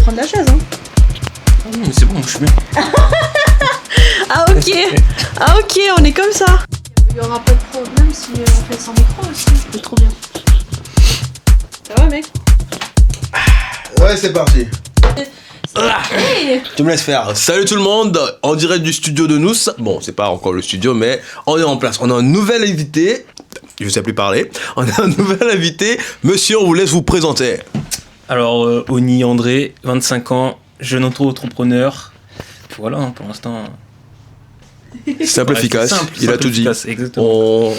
prendre la chaise, hein. Ah non, mais c'est bon, je suis bien. Ah ok, on est comme ça. Il y aura pas de problème si on fait sans micro aussi. C'est trop bien. Ça va mec? Ouais, c'est parti. Hey. Tu me laisses faire. Salut tout le monde, en direct du studio de Nous. Bon, c'est pas encore le studio, mais on est en place. On a un nouvel invité. Je sais plus parler. On a un nouvel invité. Monsieur, on vous laisse vous présenter. Alors, Oni André, 25 ans, jeune auto-entrepreneur. Voilà, hein, pour l'instant. Simple, Ouais, efficace. simple, Il a simple, tout dit. efficace, exactement.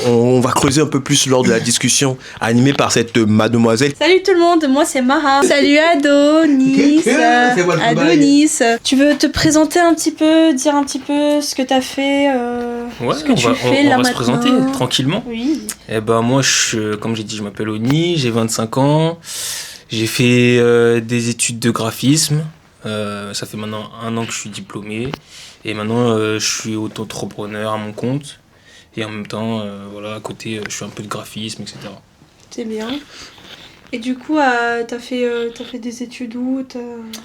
On va creuser un peu plus lors de la discussion animée par cette mademoiselle. Salut tout le monde, moi c'est Mara. Salut Adonis. C'est moi le Adonis. Tu veux te présenter un petit peu, dire un petit peu ce que t'as fait, Ouais, ce que on tu va, fais on là va se maintenant. présenter tranquillement. Oui. Eh ben, moi, comme j'ai dit, je m'appelle Oni, j'ai 25 ans. J'ai fait des études de graphisme. Ça fait maintenant 1 an que je suis diplômé. Et maintenant, je suis auto-entrepreneur à mon compte. Et en même temps, voilà, à côté, je fais un peu de graphisme, etc. C'est bien. Et du coup, t'as fait des études où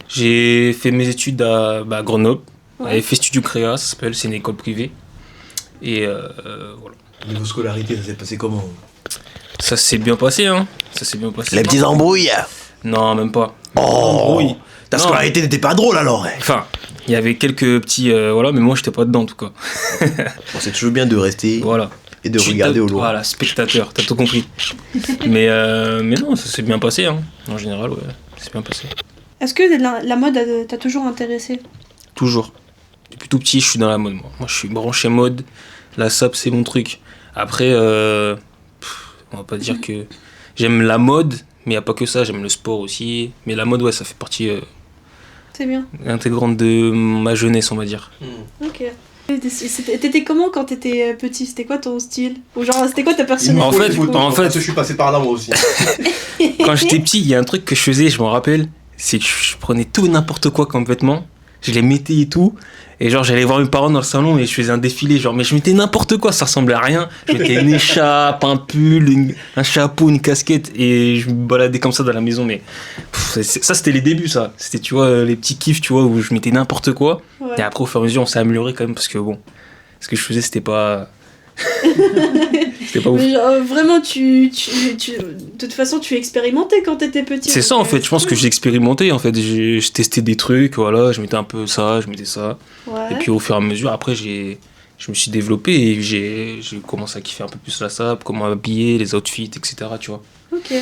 J'ai fait mes études à Grenoble, Ouais. à FE Studio Créa, ça s'appelle, c'est une école privée. Et voilà. Niveau scolarité, ça s'est passé comment? Ça s'est bien passé, hein. Ça s'est bien passé. Les petits embrouilles. Non, même pas. Oh, Embrouille. ta Non. scolarité n'était pas drôle alors. Enfin, il y avait quelques petits... voilà, mais moi, j'étais pas dedans, en tout cas. Bon, c'est toujours bien de rester Voilà. et de regarder au loin. Voilà, spectateur, t'as tout compris. mais non, ça s'est bien passé, hein. En général, ouais, ça s'est bien passé. Est-ce que la mode t'a toujours intéressé? Toujours. Depuis tout petit, je suis dans la mode, moi. Moi, je suis branché mode. La SAP, c'est mon truc. Après, on va pas dire que j'aime la mode, mais il n'y a pas que ça. J'aime le sport aussi. Mais la mode, ouais, ça fait partie C'est bien. intégrante de ma jeunesse, on va dire. Ok. T'étais comment quand t'étais petit? C'était quoi ton style? Ou genre, c'était quoi ta personnalité? En fait, du coup en fait- Parce que je suis passé par là moi aussi. Quand j'étais petit, il y a un truc que je faisais, je m'en rappelle, c'est que je prenais tout et n'importe quoi comme vêtements, je les mettais et tout, et genre j'allais voir mes parents dans le salon et je faisais un défilé, genre, mais je mettais n'importe quoi, ça ressemblait à rien. Je mettais une écharpe, un pull, un chapeau, une casquette, et je me baladais comme ça dans la maison, mais ça c'était les débuts, ça. C'était, tu vois, les petits kiffs, tu vois, où je mettais n'importe quoi, Ouais. et après au fur et à mesure on s'est amélioré quand même, parce que bon, ce que je faisais c'était pas... c'était pas ouf. Mais genre, vraiment, de toute façon, tu expérimentais quand t'étais petit. C'est ça en fait, je pense que j'ai expérimenté en fait, j'ai testé des trucs, voilà, je mettais un peu ça, je mettais ça. Ouais. Et puis au fur et à mesure, après je me suis développé et j'ai commencé à kiffer un peu plus la SAP, comment habiller, les outfits, etc. Tu vois. Ok.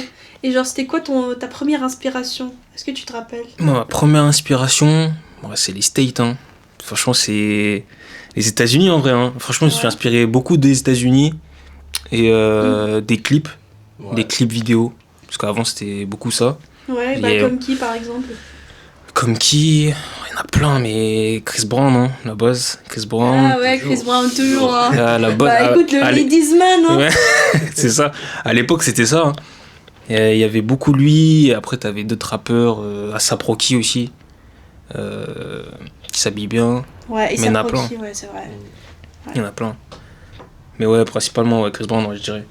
Et genre, c'était quoi ta première inspiration? Est-ce que tu te rappelles? Moi, ma première inspiration, ouais, c'est les States. Hein. Franchement, c'est les États-Unis en vrai. Hein. Franchement, je me suis Ouais. inspiré beaucoup des États-Unis et des clips, des clips vidéo. Parce qu'avant, c'était beaucoup ça. Ouais, bah Et, comme qui par exemple? Comme qui? Il y en a plein, mais Chris Brown, hein, la base. Chris Brown. Ah ouais, Chris Brown, toujours. Hein. Ah, la bonne. Bah écoute, le Ladies Man, hein. Ouais, c'est ça. À l'époque, c'était ça. Hein. Et il y avait beaucoup lui. Et après, t'avais d'autres rappeurs. A$AP Rocky aussi. Qui s'habillent bien. Ouais, et Mais il y en a A$AP plein. Rocky, ouais, c'est vrai. Il y en a plein. Mais ouais, principalement ouais, Chris Brown, ouais, je dirais.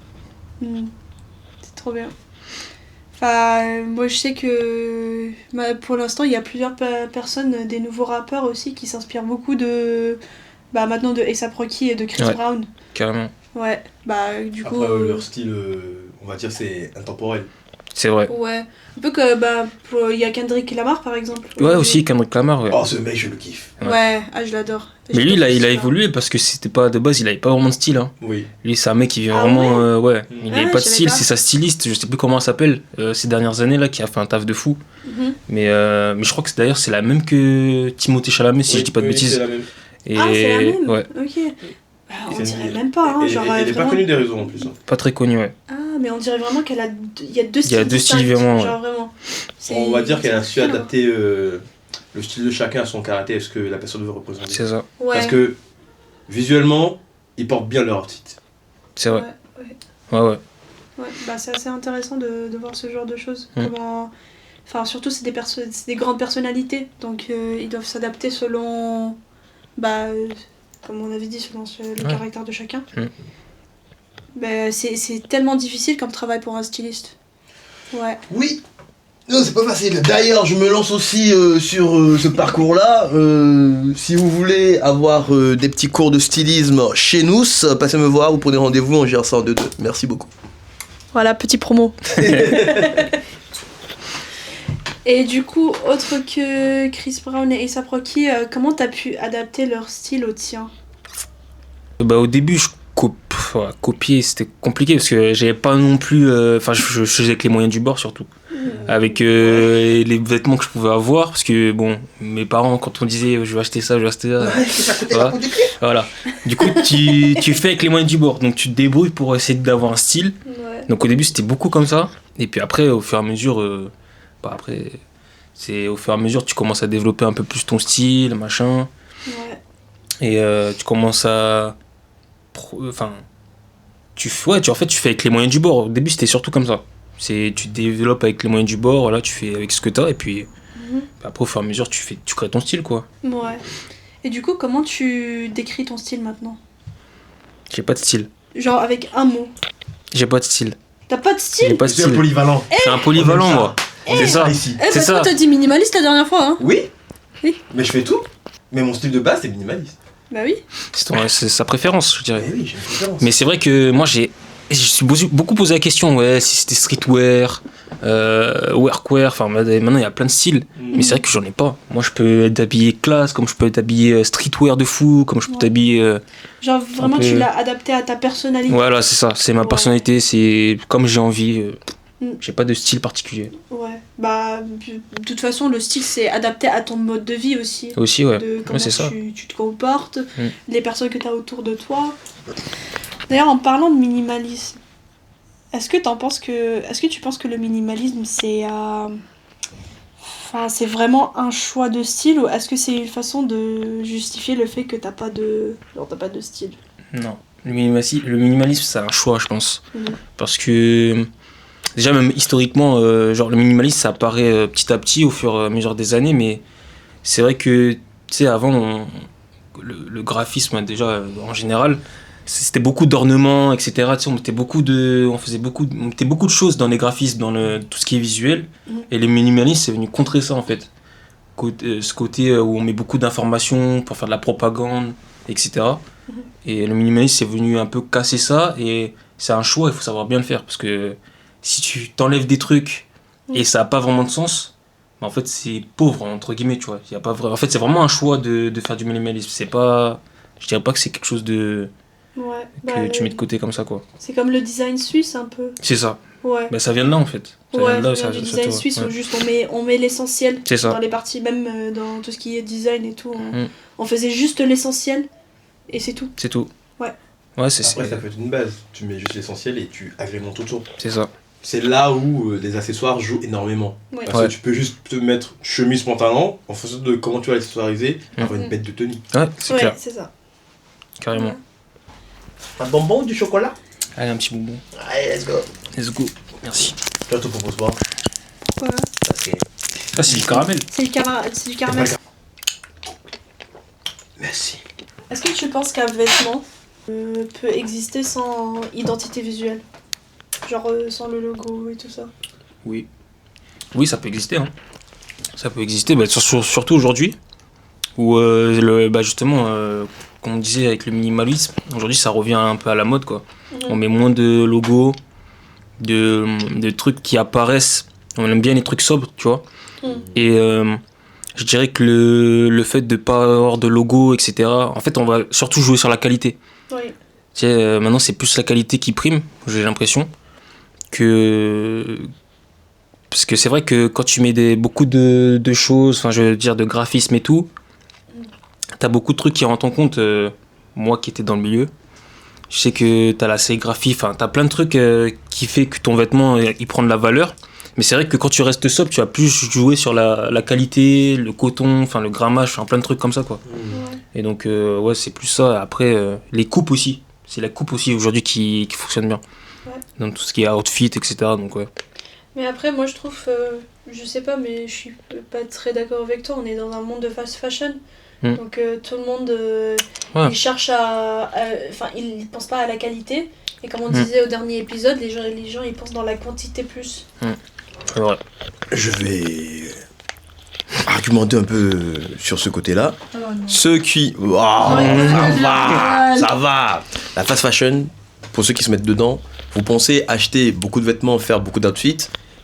C'est trop bien. Enfin, moi je sais que pour l'instant il y a plusieurs personnes, des nouveaux rappeurs aussi, qui s'inspirent beaucoup maintenant de A$AP Rocky et de Chris Ouais. Brown. Carrément. Ouais, bah du coup. Après, leur style, on va dire, c'est intemporel. C'est vrai. Ouais. Un peu que, il y a Kendrick Lamar par exemple. Ouais, aussi Kendrick Lamar, ouais. Oh, ce mec, je le kiffe. Ouais, ah, je l'adore. Mais lui, il a J'adore. évolué parce que c'était pas de base, il avait pas vraiment de style. Hein. Oui. Lui, c'est un mec qui vient Ah vraiment. Ouais. Il Ah, avait pas de je savais style, pas. c'est sa styliste, je sais plus comment elle s'appelle, ces dernières années là, qui a fait un taf de fou. Mhm. Mais je crois que d'ailleurs, c'est la même que Timothée Chalamet, si je dis pas de bêtises. C'est la même. Et Ah, c'est la même. ouais, Ok. Bah, on C'est dirait une- même pas, hein, Et- genre et- Elle est pas vraiment. connue des réseaux en plus. Hein. pas très connu, ouais. Ah, mais on dirait vraiment qu'il y a deux styles. Il y a deux styles, distincts, vraiment, Genre vraiment. On va dire qu'elle a su c'est adapter le style de chacun à son caractère et ce que la personne veut représenter. C'est ça, Ouais. Parce que visuellement, ils portent bien leur outfit. c'est vrai. Ouais. Ouais, ouais. Ouais, bah c'est assez intéressant de voir ce genre de choses. Mm. Enfin, surtout, c'est des grandes personnalités, donc ils doivent s'adapter selon, comme on avait dit, selon le Ouais. caractère de chacun. Mm. Bah, c'est tellement difficile comme travail pour un styliste. Ouais. Oui. Non, c'est pas facile. D'ailleurs, je me lance aussi sur ce parcours-là. Si vous voulez avoir des petits cours de stylisme chez nous, passez me voir, vous prenez rendez-vous, on gère ça en 2-2. Merci beaucoup. Voilà, petit promo. Et du coup, autre que Chris Brown et A$AP Rocky, comment t'as pu adapter leur style au tien? Bah, au début, copier, c'était compliqué parce que j'avais pas non plus. Enfin, je faisais avec les moyens du bord surtout. Avec les vêtements que je pouvais avoir. Parce que, bon, mes parents, quand on disait je vais acheter ça, je vais acheter ça. Voilà. Du coup, tu fais avec les moyens du bord. Donc, tu te débrouilles pour essayer d'avoir un style. Ouais. Donc, au début, c'était beaucoup comme ça. Et puis après, au fur et à mesure. C'est au fur et à mesure, tu commences à développer un peu plus ton style, machin. Ouais. Et tu commences à. Enfin. Tu fais avec les moyens du bord. Au début, c'était surtout comme ça. Tu développes avec les moyens du bord, voilà, tu fais avec ce que t'as, et puis après, au fur et à mesure, tu crées ton style, quoi. Ouais. Et du coup, comment tu décris ton style maintenant? J'ai pas de style. Genre avec un mot. J'ai pas de style. T'as pas de style? J'ai pas de C'est un style. polyvalent. Je suis un polyvalent, moi. C'est ça. Ici. Eh, C'est parce ça. que t'as dit minimaliste la dernière fois, hein? Oui. Oui. Mais je fais tout. Mais mon style de base, c'est minimaliste. Bah oui. C'est sa préférence, je dirais. Mais oui, j'ai une préférence. Mais c'est vrai que moi, je suis beaucoup posé la question, ouais, si c'était streetwear, workwear, enfin maintenant il y a plein de styles, mais c'est vrai que j'en ai pas. Moi je peux être habillé classe, comme je peux être habillé streetwear de fou, comme je peux t'habiller. Genre vraiment peu- tu l'as adapté à ta personnalité. Voilà, c'est ça, c'est ma Ouais. personnalité, c'est comme j'ai envie. Mm. J'ai pas de style particulier. Ouais. Bah de toute façon le style c'est adapté à ton mode de vie aussi. Aussi, ouais. De comment Ouais, c'est ça. tu te comportes, Mm. les personnes que tu as autour de toi. D'ailleurs, en parlant de minimalisme, est-ce que tu penses que le minimalisme c'est enfin, c'est vraiment un choix de style ou est-ce que c'est une façon de justifier le fait que t'as pas de style? Non. Le minimalisme, c'est un choix, je pense. Mhm. Parce que, déjà, même historiquement, genre, le minimalisme, ça apparaît petit à petit au fur et à mesure des années, mais c'est vrai que, tu sais, avant, le graphisme, déjà, en général, c'était beaucoup d'ornements, etc. Tu sais, on mettait beaucoup de choses dans les graphismes, dans tout ce qui est visuel. Mhm. Et le minimalisme, c'est venu contrer ça, en fait. Ce côté où on met beaucoup d'informations pour faire de la propagande, etc. Et le minimalisme, c'est venu un peu casser ça. Et c'est un choix, il faut savoir bien le faire. Parce que si tu t'enlèves des trucs et ça n'a pas vraiment de sens, bah en fait, c'est pauvre, entre guillemets, tu vois. Y a pas en fait, c'est vraiment un choix de faire du minimalisme. C'est pas... Je dirais pas que c'est quelque chose Ouais. que tu mets de côté comme ça, quoi. C'est comme le design suisse un peu. C'est ça. Ouais. Bah, ça vient de là, en fait. Ça Ouais, vient de là, ça vient du ça, design toi. suisse Ouais. où juste on met l'essentiel C'est ça. dans les parties, même dans tout ce qui est design et tout. Mm. On faisait juste l'essentiel et c'est tout. C'est tout. Ouais. Ouais, c'est Après, ça peut être une base. Tu mets juste l'essentiel et tu agrémentes autour. c'est ça. C'est là où les accessoires jouent énormément. Ouais. Parce Ouais. que tu peux juste te mettre chemise, pantalon, en fonction de comment tu vas l'accessoiriser, avoir Mhm. une bête de tenue. Ouais, c'est Ouais, clair. c'est ça. Carrément. Ouais. Un bonbon ou du chocolat? Allez, un petit bonbon. Allez, let's go. Let's go. Merci. Je te propose quoi? Pourquoi? Parce que... Ah, c'est du caramel. C'est du caramel. Merci. Est-ce que tu penses qu'un vêtement peut exister sans identité visuelle? Genre sans le logo et tout ça? Oui. Oui, ça peut exister. Hein. Ça peut exister, bah, surtout aujourd'hui, où justement, comme on disait avec le minimalisme, aujourd'hui ça revient un peu à la mode, quoi. On met moins de logos, de trucs qui apparaissent. On aime bien les trucs sobres, tu vois. Et je dirais que le fait de ne pas avoir de logo, etc., en fait, on va surtout jouer sur la qualité. Oui. Tu sais, maintenant, c'est plus la qualité qui prime, j'ai l'impression. Parce que c'est vrai que quand tu mets beaucoup de choses, enfin, je veux dire, de graphisme et tout, t'as beaucoup de trucs qui rentrent en compte. Moi qui étais dans le milieu, je sais que t'as la sérigraphie, enfin, t'as plein de trucs qui fait que ton vêtement, il prend de la valeur. Mais c'est vrai que quand tu restes sobre, tu vas plus jouer sur la qualité, le coton, enfin, le grammage, enfin, plein de trucs comme ça, quoi. Ouais. Et donc, ouais, c'est plus ça. Après, les coupes aussi. C'est la coupe aussi aujourd'hui qui fonctionne bien. Ouais. Dans tout ce qui est outfit, etc. Donc, ouais. Mais après, moi je trouve, je sais pas, mais je suis pas très d'accord avec toi. On est dans un monde de fast fashion. Donc tout le monde Ouais. il cherche enfin il pense pas à la qualité et comme on disait au dernier épisode les gens ils pensent dans la quantité plus. C'est vrai. Je vais argumenter un peu sur ce côté-là. Oh, non. Ceux qui... Oh, ça va. La fast fashion, pour ceux qui se mettent dedans, vous pensez acheter beaucoup de vêtements, faire beaucoup d'outfits,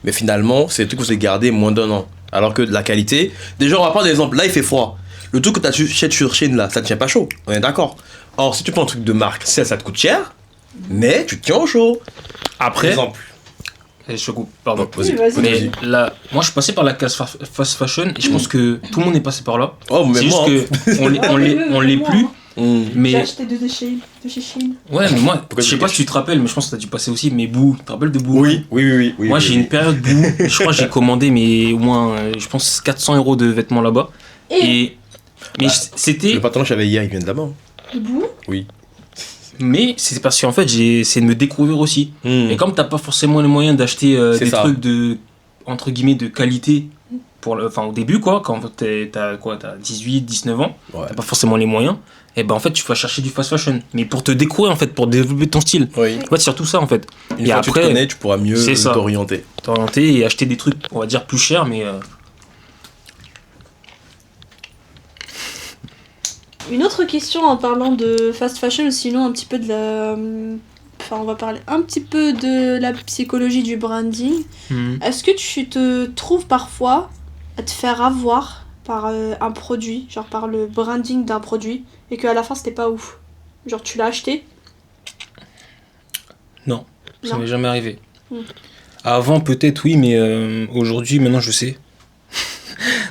mais finalement, c'est des trucs que vous allez garder moins d'un an. Alors que de la qualité... Déjà, on va prendre l'exemple. Là, il fait froid. Le truc que tu achètes sur Shein, là, ça te tient pas chaud. On est d'accord. Or, si tu prends un truc de marque, ça te coûte cher, mais tu te tiens au chaud. Après, Exemple. je coupe, pardon. Vas-y, Oui, vas-y. Mais là, moi je suis passé par la case fast fashion et je pense que tout le monde est passé par là. Oh, mais C'est juste moi... que on l'est moi, plus. hein. Hmm. J'ai Mais acheté de chez Shein. ouais, mais moi, Pourquoi je tu sais le pas caches? si tu te rappelles, mais je pense que t'as dû passer aussi. Mais Boo, tu te rappelles de Boo? Oui. Moi j'ai une période Boo. Je crois que j'ai commandé mais au moins, je pense 400 € de vêtements là-bas. Et mais Bah, c'était, Le patron que j'avais hier, il vient de là-bas. Bout. Oui. mais c'est parce qu'en fait j'ai essayé de me découvrir aussi. Et comme t'as pas forcément les moyens d'acheter C'est des ça. trucs de entre guillemets de qualité au début quoi, quand t'as 18, 19 ans, Ouais. t'as pas forcément les moyens, et ben en fait tu vas chercher du fast fashion. Mais pour te découvrir en fait, pour développer ton style. Oui. En fait, c'est surtout ça en fait. Une Et fois que tu après, te connais, tu pourras mieux c'est ça. t'orienter. T'orienter et acheter des trucs, on va dire plus chers, mais Une autre question en parlant de fast fashion, sinon un petit peu de la... Enfin, on va parler un petit peu de la psychologie du branding. Est-ce que tu te trouves parfois à te faire avoir par un produit, genre par le branding d'un produit, et qu'à la fin c'était pas ouf? Genre tu l'as acheté? non, ça Non. m'est jamais arrivé. Hmm. Avant peut-être oui, mais aujourd'hui maintenant je sais.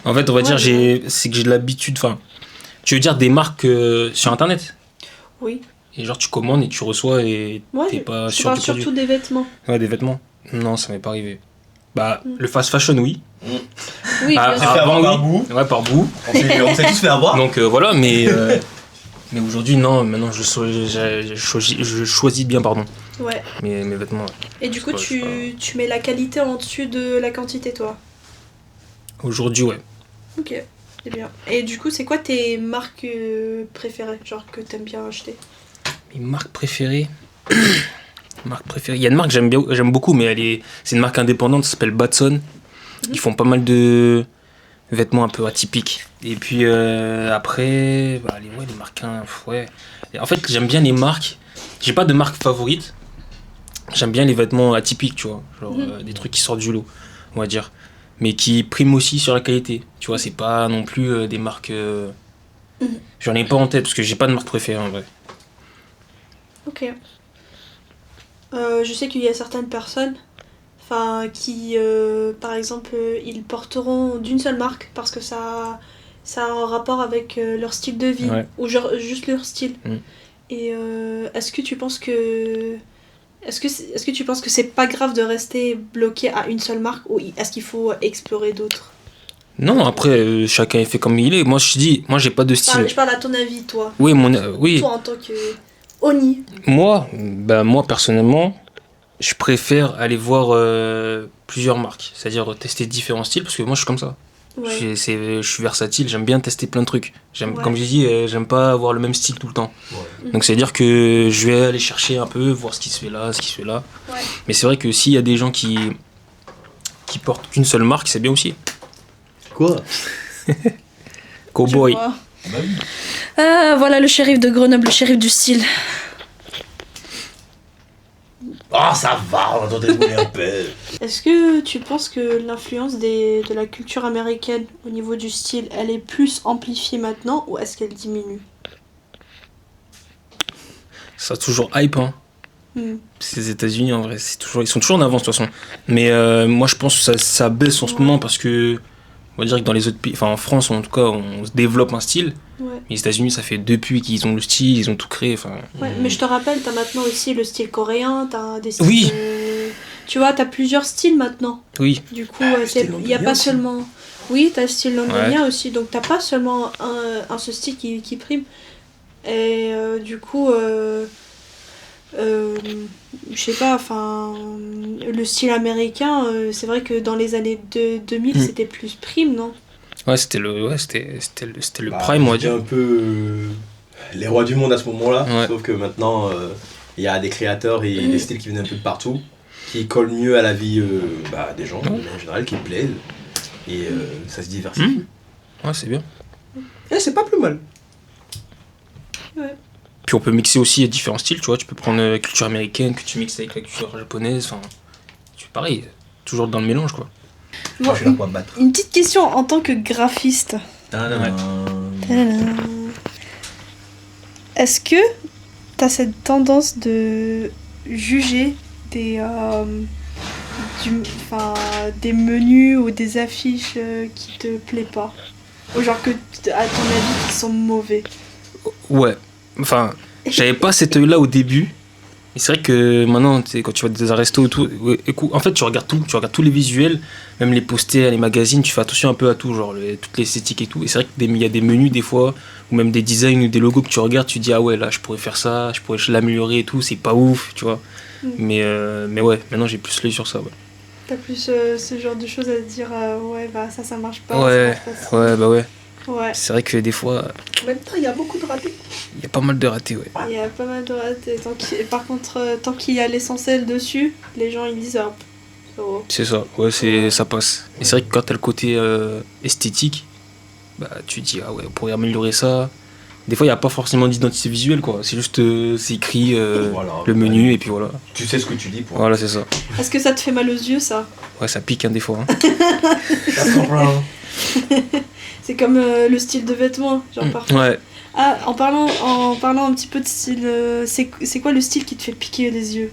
En fait, on va dire c'est que j'ai de l'habitude. Enfin, tu veux dire des marques sur internet? Oui. Et genre tu commandes et tu reçois et Ouais, t'es pas je sûr parle du produit. surtout des vêtements. Ouais, des vêtements. Non, ça m'est pas arrivé. Bah, le fast fashion, oui. Oui, Ah, bien sûr. fait avoir avant, par oui. Boo. Ouais, par bout. On s'est tous fait avoir. Donc voilà, mais aujourd'hui, non. Maintenant, je choisis bien, pardon, Ouais. mes vêtements. Ouais. Et du coup, pas- c'est tu mets la qualité en dessus de la quantité, toi. Aujourd'hui, ouais. Ok, c'est bien. Et du coup, c'est quoi tes marques préférées, genre que t'aimes bien acheter? Mes marques préférées. Marque préférée. Il y a une marque que j'aime beaucoup, mais c'est une marque indépendante, ça s'appelle Batson. Ils font pas mal de vêtements un peu atypiques. Et puis après, les marques, ouais. Et en fait, j'aime bien les marques. J'ai pas de marque favorite. J'aime bien les vêtements atypiques, tu vois. Genre des trucs qui sortent du lot, on va dire. Mais qui priment aussi sur la qualité. Tu vois, c'est pas non plus des marques. J'en ai pas en tête parce que j'ai pas de marque préférée en vrai. Ok. Je sais qu'il y a certaines personnes qui, par exemple, ils porteront d'une seule marque parce que ça a un rapport avec leur style de vie, Ouais. ou genre juste leur style. Mm. Et est-ce que tu penses que... Est-ce que tu penses que c'est pas grave de rester bloqué à une seule marque, ou est-ce qu'il faut explorer d'autres? Non, après, chacun est fait comme il est. Moi, je dis, moi, j'ai pas de style. Je parle à ton avis, toi. Oui, oui. Toi, en tant que Oni. Moi, moi, personnellement, je préfère aller voir plusieurs marques. C'est-à-dire tester différents styles, parce que moi, je suis comme ça. Ouais. Je suis versatile, j'aime bien tester plein de trucs. Ouais. Comme j'ai dit, j'aime pas avoir le même style tout le temps. Ouais. Donc, c'est-à-dire que je vais aller chercher un peu, voir ce qui se fait là, ce qui se fait là. Ouais. Mais c'est vrai que s'il y a des gens qui portent qu'une seule marque, c'est bien aussi. Quoi? Cowboy. Je vois. Ah, voilà le shérif de Grenoble, le shérif du style. Oh, ça va, on entend dérouler un peu. Est-ce que tu penses que l'influence de la culture américaine au niveau du style, elle est plus amplifiée maintenant, ou est-ce qu'elle diminue? Ça a toujours hype, hein. Hmm. C'est les États-Unis en vrai, ils sont toujours en avance de toute façon. Mais moi je pense que ça baisse en ce moment parce que on va dire que dans les autres pays, enfin en France en tout cas, on se développe un style. Ouais. Mais les États-Unis, ça fait depuis qu'ils ont le style, ils ont tout créé. Enfin, Ouais, mais je te rappelle, t'as maintenant aussi le style coréen, t'as des styles... Oui. Tu vois, t'as plusieurs styles maintenant. oui, Du coup, style il y a londonien pas aussi. seulement... Oui, t'as le style londonien aussi, donc t'as pas seulement un seul style qui prime. Et du coup, je sais pas, le style américain, c'est vrai que dans les années 2000, c'était plus prime, non? ouais, c'était le Bah, prime, on va c'était dire. un peu les rois du monde à ce moment-là. Ouais. Sauf que maintenant, il y a des créateurs et des styles qui viennent un peu de partout. qui collent mieux à la vie des gens, en général, qui plaisent. Et ça se diversifie. Ouais, c'est bien. Et c'est pas plus mal. Ouais. Puis on peut mixer aussi différents styles, tu vois. Tu peux prendre la culture américaine, que tu mixes avec la culture japonaise. Enfin, pareil, toujours dans le mélange, quoi. Bon, Je suis là pour battre. une petite question en tant que graphiste. Tadadam. Est-ce que t'as cette tendance de juger des menus ou des affiches qui te plaît pas, ou genre que à ton avis qui sont mauvais? Ouais, enfin, j'avais pas cet œil là au début. Mais c'est vrai que maintenant, tu sais, quand tu vas dans des restos et tout, en fait, tu regardes tout, tu regardes tous les visuels, même les posters, les magazines, tu fais attention un peu à tout, genre toutes les esthétiques et tout. Et c'est vrai qu'il y a des menus des fois, ou même des designs ou des logos que tu regardes, tu dis ah ouais, là, je pourrais faire ça, je pourrais l'améliorer et tout, c'est pas ouf, tu vois. Mais ouais, maintenant j'ai plus l'œil sur ça, ouais. T'as plus ce genre de choses à te dire, ouais, bah ça marche pas. Ouais, ça marche pas, ouais, bah ouais. Ouais. C'est vrai que des fois, En même temps, il y a beaucoup de ratés. il y a pas mal de ratés, ouais. Il y a pas mal de ratés. Par contre, tant qu'il y a l'essentiel dessus, les gens ils disent ah, oh. C'est ça, ouais, ça passe. Mais c'est vrai que quand t'as le côté esthétique, bah tu te dis ah ouais, on pourrait améliorer ça. Des fois, il n'y a pas forcément d'identité visuelle, quoi. C'est juste, c'est écrit le menu et puis voilà. Tu sais ce que tu dis pour. Voilà, c'est ça. Est-ce que ça te fait mal aux yeux, ça? Ouais, ça pique, hein, des fois. Hein. C'est comme le style de vêtements, genre parfois. Ouais. Ah, en parlant un petit peu de style, c'est quoi le style qui te fait piquer les yeux?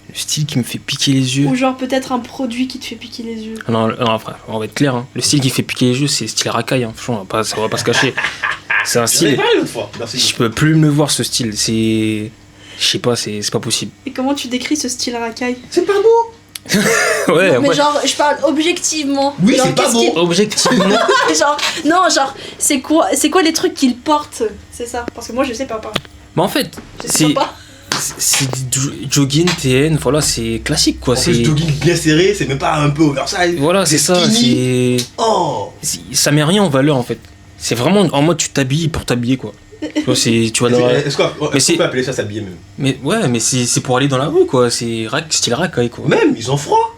Le style qui me fait piquer les yeux. Ou genre peut-être un produit qui te fait piquer les yeux? Non, après, on va être clair. Hein. Le style qui fait piquer les yeux, c'est le style racaille. Hein. Franchement, ça va pas se cacher. C'est un style. L'autre fois. Merci. Je peux plus me le voir, ce style. C'est. Je sais pas, c'est pas possible. Et comment tu décris ce style racaille? C'est pas beau. Ouais, Non, mais ouais. genre, je parle objectivement. Oui, Genre, c'est pas qu'est-ce beau. Objectivement. genre, non, genre, c'est quoi les trucs qu'il porte? C'est ça. Parce que moi, je sais pas. Mais en fait, Je sais c'est. pas. C'est du jogging, TN, voilà, c'est classique, quoi. En plus, jogging bien serré, c'est même pas un peu oversize. Voilà, c'est ça. skinny. C'est. Oh. Ça met rien en valeur, en fait. C'est vraiment en mode tu t'habilles pour t'habiller, quoi. Tu vois, tu vas dans Est-ce qu'on c'est- peut appeler ça s'habiller même? Mais ouais, mais c'est pour aller dans la rue, quoi. C'est style racaille, quoi. Même, ils ont froid.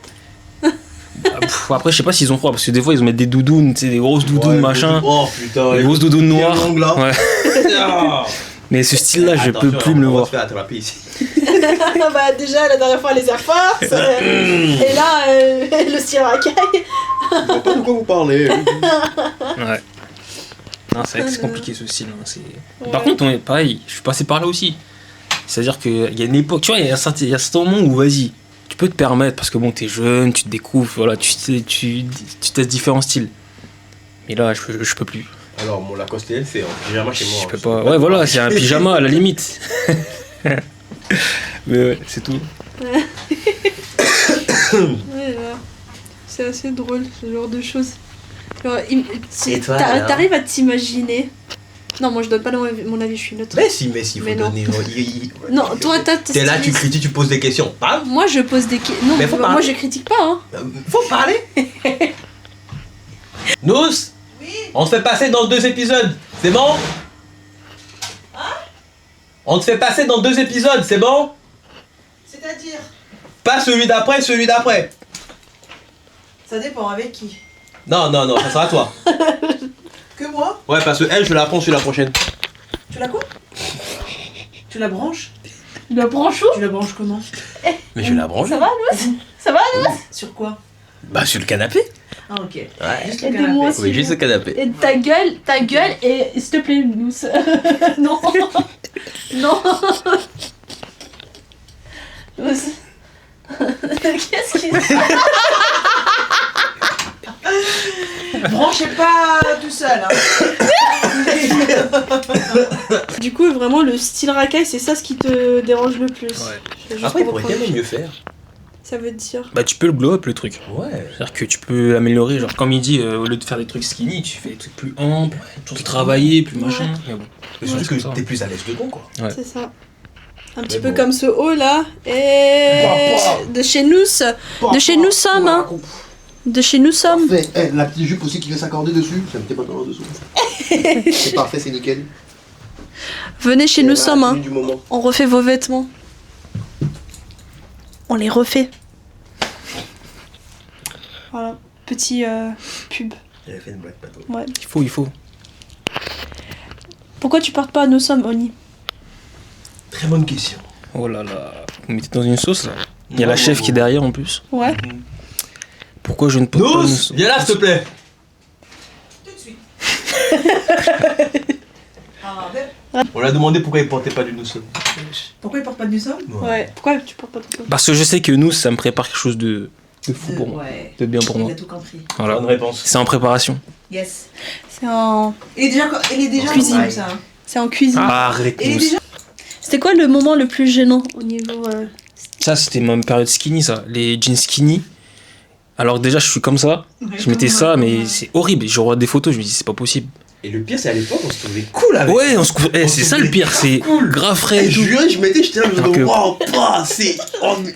Après, je sais pas s'ils ont froid, parce que des fois, ils mettent des doudounes, tu sais, des grosses doudounes, Ouais, machin. Oh putain. Des grosses doudounes noires. longues, là. Ouais. Ah. Mais ce style-là, je peux plus me le On va voir. se faire attraper ici. Bah, déjà, la dernière fois, les Air Force. Et là, le style racaille. Je vois pas de quoi vous parlez. Ouais. Non, c'est vrai que c'est compliqué ce style. Hein. Par contre, pareil, je suis passé par là aussi. C'est-à-dire qu'il y a une époque, tu vois, il y a un certain moment où, vas-y, tu peux te permettre, parce que bon, t'es jeune, tu te découvres, voilà, tu testes différents styles. Mais là, je peux plus. Alors, mon Lacoste, c'est en pyjama chez moi. Je peux pas. Ouais, voilà, c'est un pyjama à la limite. Mais ouais, c'est tout. Ouais, là. C'est assez drôle, ce genre de choses. Genre, Et toi, alors t'arrives à t'imaginer. Non, moi je donne pas mon avis, je suis neutre. Mais si, faut Mais non. donner. Non, toi t'as. T'es là, tu critiques, tu poses des questions. Parle. Moi je pose des questions. Non, Mais faut moi parler. je critique pas, hein. Faut parler. Nous, on te fait passer dans 2 épisodes. C'est bon? On te fait passer dans 2 épisodes, c'est bon? C'est-à-dire, Pas celui d'après, celui d'après. ça dépend avec qui. Non, ça sera toi. Que moi? Ouais, parce que elle, je la prends sur la prochaine. Tu la quoi? Tu la branches? La branche où? Tu la branches comment? Mais je la branche. Ça va, Louis? Ça va, Louis? Sur quoi? Bah, sur le canapé. Ah ok. Ouais. Juste le Aidez-moi canapé. aussi. Oui, juste le canapé. Et ta gueule, et s'il te plaît, Louis. Non. Non. Louis. Qu'est-ce qu'il dit? Branchez pas tout seul. Hein. Du coup, vraiment, le style racaille, c'est ça ce qui te dérange le plus. Ouais. Après, il pourrait tellement mieux faire. Ça veut dire. Bah, tu peux le glow up le truc. Ouais. C'est-à-dire que tu peux améliorer, genre comme il dit, au lieu de faire des trucs skinny, tu fais des trucs plus amples, plus travaillés, plus machin. Mais bon. Mais surtout c'est que ça. t'es plus à l'aise dedans, quoi. Ouais. C'est ça. Un petit Mais peu bon. comme ce haut là. Et. De chez nous, de chez nous sommes, hein. De chez nous sommes. Parfait. Eh, la petite jupe aussi qui vient s'accorder dessus, ça me fait pas dans dessous. C'est parfait, c'est nickel. Venez chez C'est nous la sommes, hein. tenue du moment. On refait vos vêtements. on les refait. Voilà, petit pub. Elle a fait une blague pas trop. Ouais. Il faut. Pourquoi tu portes pas Nous sommes, Oni? Très bonne question. Oh là là, vous mettez dans une sauce là. Il y a la chef qui est derrière en plus. Ouais. Pourquoi je ne porte pas Nous, viens là, s'il te plaît. Tout de suite. Ah, ben, On l'a demandé pourquoi il portait pas du nous sommes. pourquoi il porte pas de somme? Ouais. Pourquoi tu portes pas ton Parce que je sais que nous, ça me prépare quelque chose de fou pour moi. Ouais. De bien pour Il moi. a tout compris. Voilà. Bonne réponse. C'est en préparation. Yes. C'est en Il est déjà Cuisine. comme ça. Hein. c'est en cuisine. Arrête Il est nous. déjà. C'était quoi le moment le plus gênant au niveau Ça, c'était ma période skinny, ça. Les jeans skinny. Alors déjà, je suis comme ça. Je mettais ça, mais c'est horrible. Je regarde des photos, je me dis, c'est pas possible. Et le pire, c'est à l'époque, on se trouvait cool avec. Ouais, on se On c'est se ça le trouvait pire, c'est cool. grave frais et tout. J'étais là, je me Alors disais, que- waouh, pas, c'est. Oh, mais-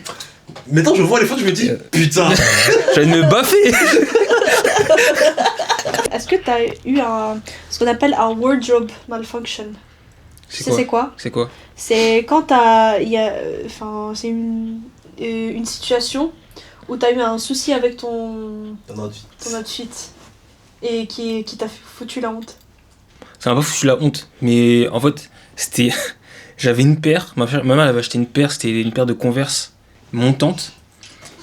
Maintenant, je vois les photos, je me dis, putain. J'allais me baffer. Est-ce que t'as eu ce qu'on appelle un wardrobe malfunction? Tu sais c'est quoi? C'est quoi? C'est quand c'est une situation où t'as eu un souci avec ton outfit et qui t'a foutu la honte. Ça m'a pas foutu la honte. Mais en fait, c'était. J'avais une paire. Ma mère elle avait acheté une paire. C'était une paire de Converse montante.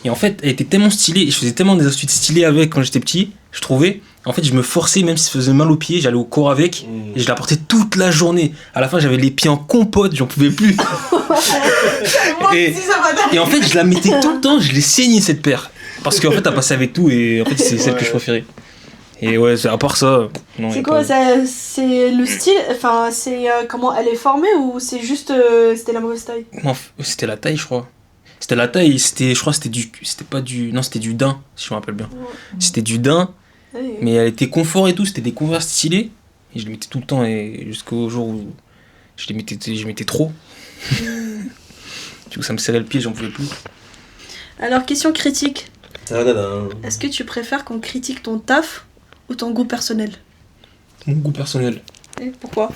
Et en fait, elle était tellement stylée. Et je faisais tellement des outfits stylés avec quand j'étais petit. Je trouvais. En fait, je me forçais, même si ça faisait mal aux pieds. J'allais au cours avec. Et je la portais toute la journée. À la fin, j'avais les pieds en compote. J'en pouvais plus. Moi Et- aussi, ça m'a donné. Et en fait, je la mettais tout le temps. Je l'ai saignée cette paire. Parce qu'en fait, t'as passé avec tout. Et en fait, c'est celle que je préférais. Et ouais, à part ça. Non, C'est y a quoi pas- c'est le style, enfin c'est comment elle est formée ou c'est juste c'était la mauvaise taille? Non, c'était la taille, je crois. C'était la taille, je crois que c'était pas du, non, c'était du daim, si je me rappelle bien. C'était du daim, Ouais. mais elle était confort et tout, c'était des Converse stylés. Et je les mettais tout le temps et jusqu'au jour où je mettais trop. Du coup, ça me serrait le pied, j'en pouvais plus. Alors question critique, Tadadam. est-ce que tu préfères qu'on critique ton taf ou ton goût personnel? Mon goût personnel. Et pourquoi?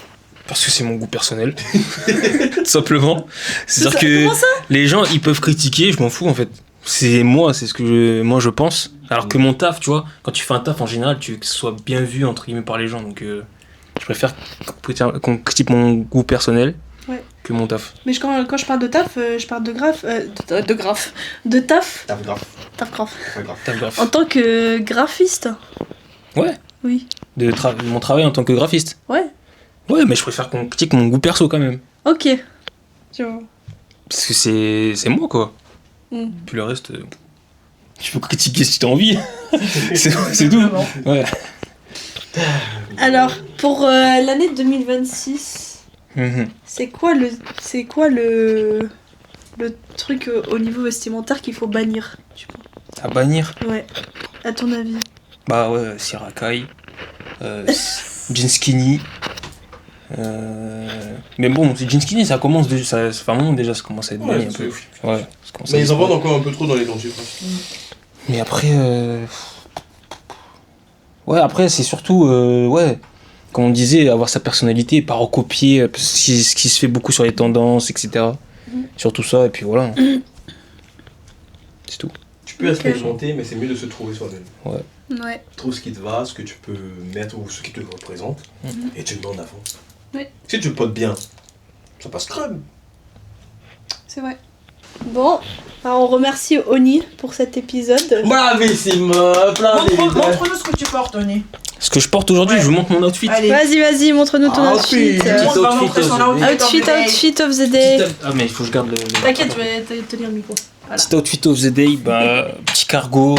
Parce que c'est mon goût personnel. Tout simplement. C'est-à-dire ça, que comment ça? les gens, ils peuvent critiquer, je m'en fous en fait. C'est moi, c'est ce que moi je pense. Alors que mon taf, tu vois, quand tu fais un taf en général, tu veux que ce soit bien vu entre guillemets par les gens. Donc je préfère qu'on critique mon goût personnel Ouais. que mon taf. Mais quand je parle de taf, je parle de graphe, de taf, Taf grave. taf graphe. Pas grave. Taf graphe. En tant que graphiste. Ouais. Oui. De mon travail en tant que graphiste. Ouais. Ouais, mais je préfère qu'on critique mon goût perso quand même. Ok. Tu vois. Parce que c'est moi quoi. Mm. Puis le reste, tu peux critiquer si t'as envie. c'est tout. Ouais. Alors pour l'année 2026, Mhm. c'est quoi le truc au niveau vestimentaire qu'il faut bannir, tu penses? À bannir. Ouais. À ton avis? Bah ouais, Sirakai, jean skinny. Mais bon, c'est jean skinny, ça commence déjà, ça fait un moment déjà, ça commence à être banni un peu. Ouais, ça commence à Mais être ils en banni. vendent encore un peu trop dans les dents, je crois. Mais après, ouais, après c'est surtout, ouais, comme on disait, avoir sa personnalité, pas recopier ce qui se fait beaucoup sur les tendances, etc. Surtout ça, et puis voilà. C'est tout. Tu peux expérimenter, mais c'est mieux de se trouver soi-même. Ouais. Trouve ce qui te va, ce que tu peux mettre ou ce qui te représente, et tu le mets en avant. Ouais. Si tu le portes bien, ça passe crème. C'est vrai. Bon, alors on remercie Oni pour cet épisode. Bravissime, plein Montre-nous ce que tu portes, Tony. Ce que je porte aujourd'hui, Ouais. je vous montre mon outfit. Allez. Vas-y, montre-nous ton Ah, outfit. oui. Tout le monde va outfit montrer son of the outfit. Outfit of the day. Ah, mais il faut que je garde le. T'inquiète, je vais te lire le micro. Voilà. Petit outfit of the day, bah, petit cargo.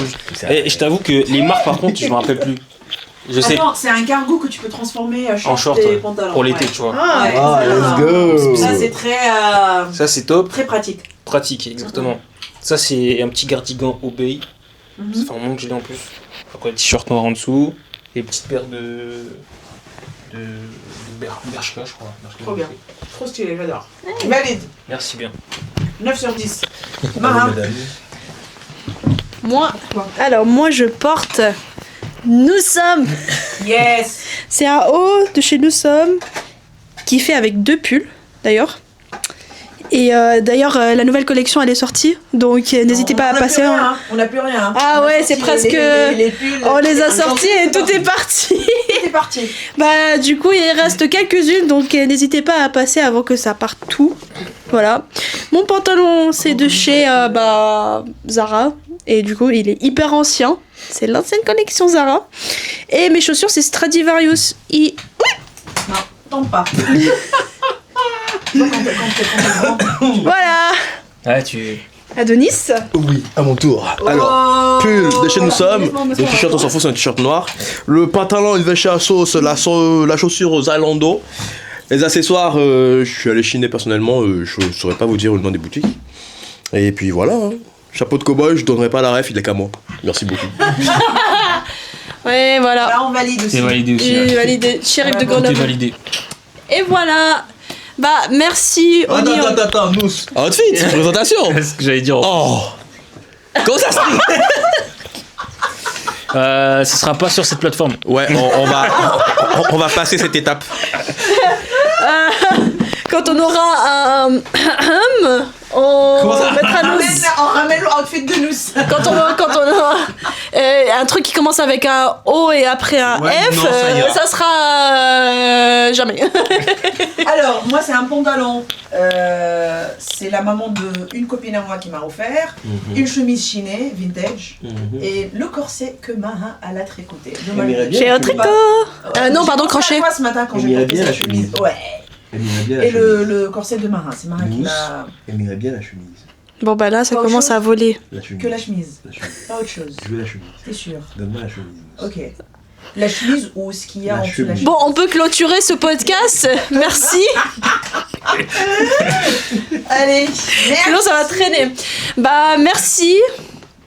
Et je t'avoue que les marques, par contre, je me rappelle plus. Je sais, Attends, c'est un cargo que tu peux transformer en short, et ouais, pantalon. pour l'été, ouais. tu vois. Ouais, Ah, ça, let's go. Ça, c'est très, Ça, c'est top. très pratique. Pratique, exactement. Ça, c'est un petit cardigan Obey. Mhm. Ça fait un moment que je l'ai en plus. Après, le t-shirt noir en dessous. Et une petite paire de Bershka, je crois. Bershka. Trop bien. Trop stylé, j'adore. Valide. Merci bien. 9 sur 10. Marin. Moi je porte Nous sommes. Yes. C'est un haut de chez Nous sommes qui fait avec 2 pulls d'ailleurs. Et d'ailleurs, la nouvelle collection, elle est sortie. Donc, n'hésitez pas à passer. On n'a plus rien. Ah On a ouais, sorti c'est presque. les pulls, On les a les sortis et tout est parti. C'est parti. Bah, du coup, il reste quelques-unes. Donc, n'hésitez pas à passer avant que ça parte tout. Voilà. Mon pantalon, c'est de chez Zara. Et du coup, il est hyper ancien. C'est l'ancienne collection Zara. Et mes chaussures, c'est Stradivarius. Non, tombe pas. Voilà. Ah, tu. Adonis. Oui, à mon tour. Alors, pull de chez Nous Sommes. Le t-shirt, on s'en fout, c'est un t-shirt noir. Le pantalon, une veste à sauce. La chaussure Zalando. Les accessoires, je suis allé chiner personnellement. Je saurais pas vous dire le nom des boutiques. Et puis voilà. Hein. Chapeau de cow-boy, je donnerai pas la ref, il est qu'à moi. Merci beaucoup. Ouais, voilà. Là, on valide aussi. C'est validé aussi. Et validé. Shérif de Tout est Grenoble. validé. Et voilà. Bah, merci. Attends, nous. Outfit, présentation. C'est ce que j'allais dire. Oh. Comment ça se fait? Ce sera pas sur cette plateforme. Ouais, on va passer cette étape. Quand on aura on mettra nous. On ramène l'outfit de nous. Quand on aura un truc qui commence avec un O et après un Ouais, F, non, ça sera jamais. Alors, moi, c'est un pantalon. C'est la maman d'une copine à moi qui m'a offert. Une chemise chinée, vintage. Et le corset que Marin a tricoté. J'ai un tricot. Non, pardon, crochet. Moi, ce matin, quand Elle j'ai m'irait porté bien, sa la chemise. chemise. Ouais. Elle m'irait bien la Et chemise. le corset de Marin. C'est Marin qui Mousse. l'a. Elle m'irait bien la chemise. Bon bah là, ça Pas autre commence chose à voler. La chemise. Que la chemise. La chemise. Pas autre chose. Je veux la chemise. T'es sûr? Donne-moi la chemise. Ok. La chemise ou ce qu'il y a La en dessous de la chemise. chemise. Bon, on peut clôturer ce podcast. Merci. Allez. Sinon, ça va traîner. Bah, merci.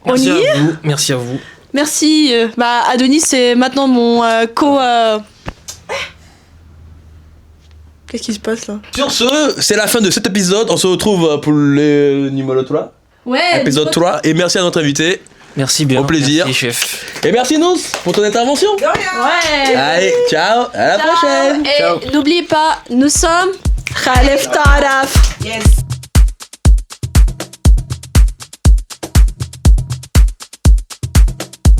On Merci y est. à vous. Merci à vous. Merci. Bah, Adonis, c'est maintenant mon co. Qu'est-ce qui se passe là? Sur ce, c'est la fin de cet épisode. On se retrouve pour le numéro 3. Ouais. Épisode 3. Et merci à notre invité. Merci bien. Au plaisir. Merci, chef. Et merci Nous pour ton intervention. De rien. Ouais. Allez, ciao. À la Ciao. prochaine. Et Ciao. n'oubliez pas, nous sommes Khalef Taraf. Yes.